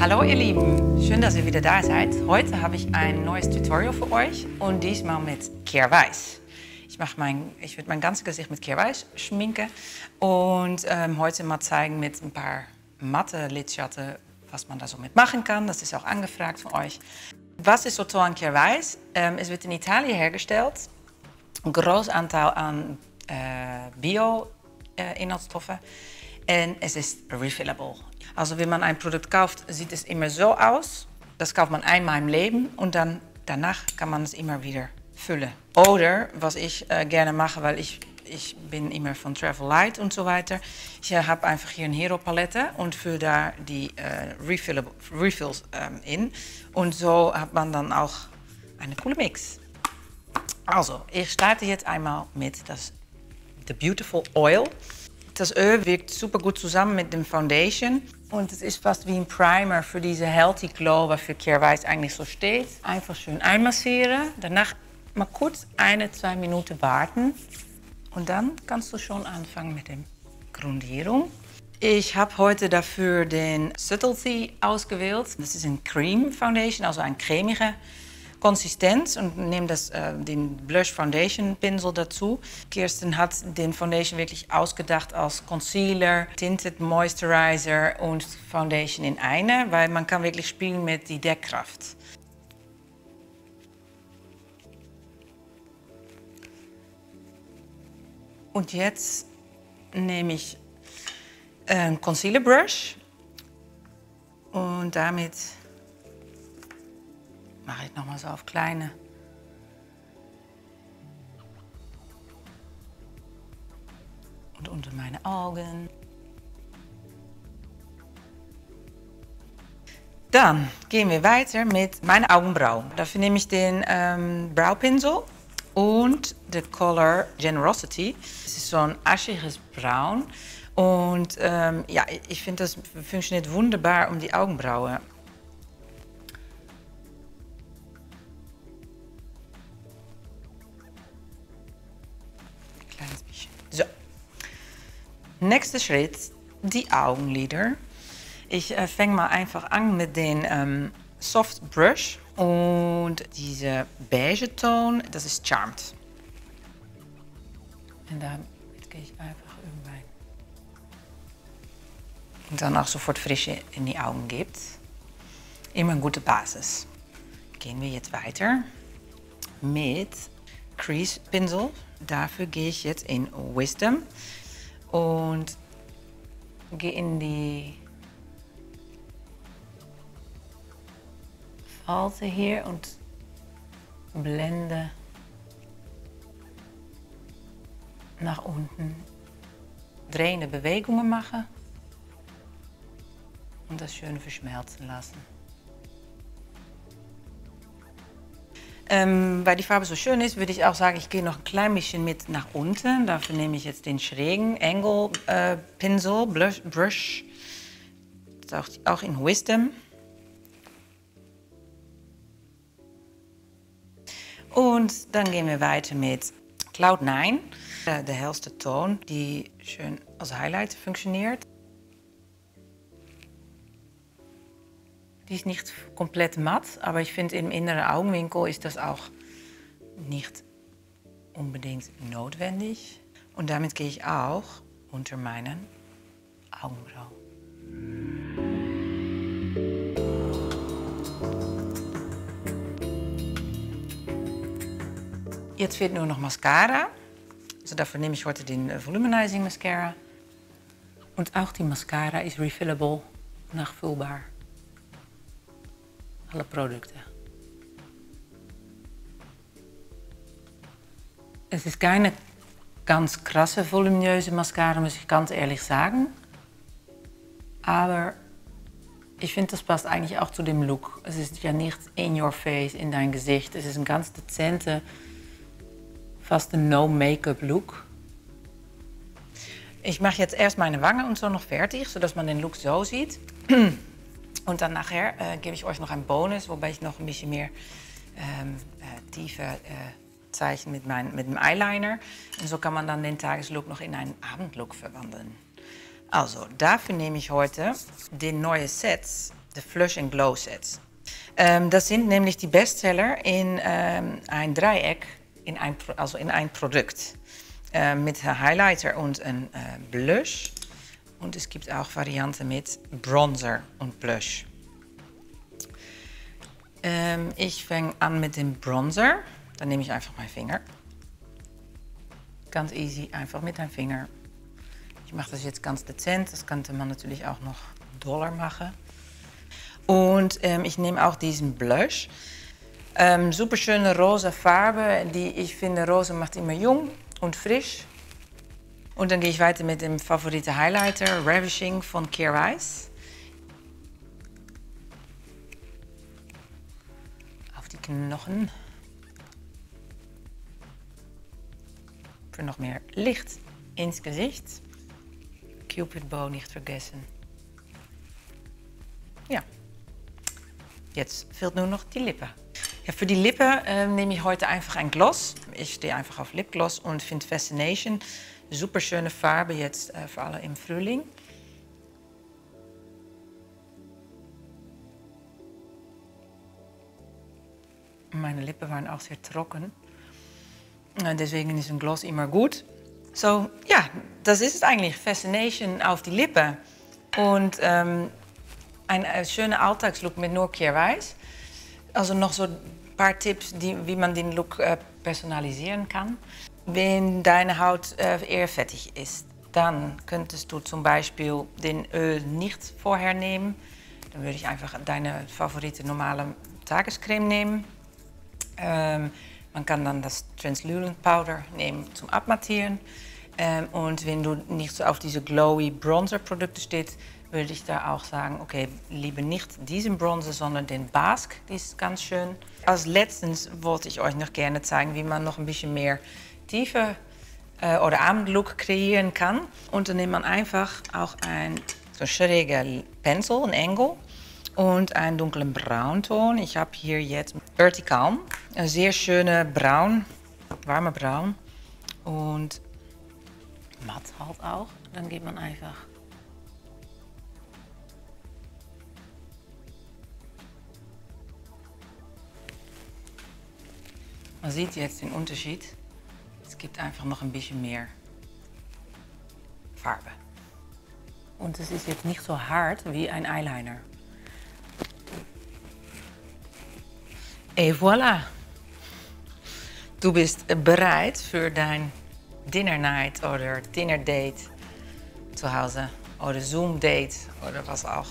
Hallo ihr Lieben, schön, dass ihr wieder da seid. Heute habe ich ein neues Tutorial für euch und diesmal mit Kehr Weiß. Ich werde mein ganzes Gesicht mit Kehr Weiß schminken und heute mal zeigen mit ein paar matte Lidschatten, was man da so mitmachen kann. Das ist auch angefragt von euch. Was ist so toll an Kehr Weiß? Es wird in Italien hergestellt. Ein großes Anteil an Bio-Inhaltsstoffen. Und es ist refillable. Also wenn man ein Produkt kauft, sieht es immer so aus. Das kauft man einmal im Leben und dann danach kann man es immer wieder füllen. Oder was ich gerne mache, weil ich bin immer von Travel Light und so weiter. Ich habe einfach hier eine Hero Palette und fülle da die Refills in. Und so hat man dann auch einen coolen Mix. Also, ich starte jetzt einmal mit The Beautiful Oil. Das Öl wirkt super gut zusammen mit dem Foundation und es ist fast wie ein Primer für diese Healthy Glow, was für Kehr Weiß eigentlich so steht. Einfach schön einmassieren, danach mal kurz 1-2 Minuten warten und dann kannst du schon anfangen mit der Grundierung. Ich habe heute dafür den Subtlety ausgewählt. Das ist ein Cream Foundation, also ein cremige Konsistenz und nehme den Blush Foundation Pinsel dazu. Kirsten hat den Foundation wirklich ausgedacht als Concealer, Tinted Moisturizer und Foundation in eine, weil man kann wirklich spielen mit die Deckkraft. Und jetzt nehme ich einen Concealer Brush und damit mache ich nochmal so auf kleine. Und unter meine Augen. Dann gehen wir weiter mit meinen Augenbrauen. Dafür nehme ich den Braupinsel und the Color Generosity. Es ist so ein aschiges Braun. Und ja, ich finde, das funktioniert wunderbar um die Augenbrauen. So, nächster Schritt, die Augenlider. Ich fange mal einfach an mit den Soft Brush und dieser beige Ton, das ist Charmed. Und damit gehe ich einfach über mein. Und dann auch sofort Frische in die Augen gibt. Immer eine gute Basis. Gehen wir jetzt weiter mit Crease Pinsel. Dafür gehe ich jetzt in Wisdom und gehe in die Falte hier und blende nach unten. Drehende Bewegungen machen und das schön verschmelzen lassen. Weil die Farbe so schön ist, würde ich auch sagen, ich gehe noch ein klein bisschen mit nach unten. Dafür nehme ich jetzt den schrägen Angle Pinsel, Brush, das ist auch in Wisdom. Und dann gehen wir weiter mit Cloud9, der hellste Ton, die schön als Highlight funktioniert. Die ist nicht komplett matt, aber ich finde im inneren Augenwinkel ist das auch nicht unbedingt notwendig. Und damit gehe ich auch unter meinen Augenbrauen. Jetzt fehlt nur noch Mascara. Also dafür nehme ich heute den Voluminizing Mascara. Und auch die Mascara ist refillable, nachfüllbar. Alle Produkte. Es ist keine ganz krasse, voluminöse Mascara, muss ich ganz ehrlich sagen. Aber ich finde, das passt eigentlich auch zu dem Look. Es ist ja nicht in your face, in dein Gesicht. Es ist ein ganz dezente, fast ein No-Make-up-Look. Ich mache jetzt erst meine Wangen und so noch fertig, sodass man den Look so sieht. Und dann nachher gebe ich euch noch einen Bonus, wobei ich noch ein bisschen mehr tiefe Zeichen mit dem Eyeliner. Und so kann man dann den Tageslook noch in einen Abendlook verwandeln. Also, dafür nehme ich heute den neuen Set de Flush and Glow Sets. Das sind nämlich die Bestseller in ein Dreieck, in ein Produkt. Mit Highlighter und ein Blush. Und es gibt auch Varianten mit Bronzer und Blush. Ich fange an mit dem Bronzer. Dann nehme ich einfach meinen Finger. Ganz easy, einfach mit deinem Finger. Ich mache das jetzt ganz dezent. Das könnte man natürlich auch noch doller machen. Und ich nehme auch diesen Blush. Super schöne rosa Farbe, die ich finde, rosa macht immer jung und frisch. Und dann gehe ich weiter mit dem favoriten Highlighter, Ravishing von Care Eyes. Auf die Knochen. Für noch mehr Licht ins Gesicht. Cupid Bow nicht vergessen. Ja, jetzt fehlt nur noch die Lippe. Ja, für die Lippe nehme ich heute einfach ein Gloss. Ich stehe einfach auf Lipgloss und finde Fascination super schöne Farbe jetzt vor allem im Frühling. Meine Lippen waren auch sehr trocken. Deswegen ist ein Gloss immer gut. So, ja, das ist es eigentlich. Fascination auf die Lippen. Und ein schöner Alltagslook mit nur Care Eyes. Also noch so ein paar Tipps, wie man den Look personalisieren kann. Wenn deine Haut eher fettig ist, dann könntest du zum Beispiel den Öl nicht vorher nehmen. Dann würde ich einfach deine favorite normale Tagescreme nehmen. Man kann dann das Translucent Powder nehmen zum Abmattieren. Und wenn du nicht so auf diese glowy Bronzer-Produkte stehst, würde ich da auch sagen, okay, lieber nicht diesen Bronzer, sondern den Basque, die ist ganz schön. Als letztens wollte ich euch noch gerne zeigen, wie man noch ein bisschen mehr Tiefe oder Abendlook kreieren kann. Und dann nimmt man einfach auch ein so schräger Pencil, ein Engel und einen dunklen Braunton. Ich habe hier jetzt Earthy Calm, ein sehr schöner Braun, warmer Braun und matt halt auch. Dann geht man einfach man sieht jetzt den Unterschied. Es gibt einfach noch ein bisschen mehr Farbe. Und es ist jetzt nicht so hart wie ein Eyeliner. Et voilà! Du bist bereit für dein Dinner Night oder Dinner Date zu Hause oder Zoom Date oder was auch.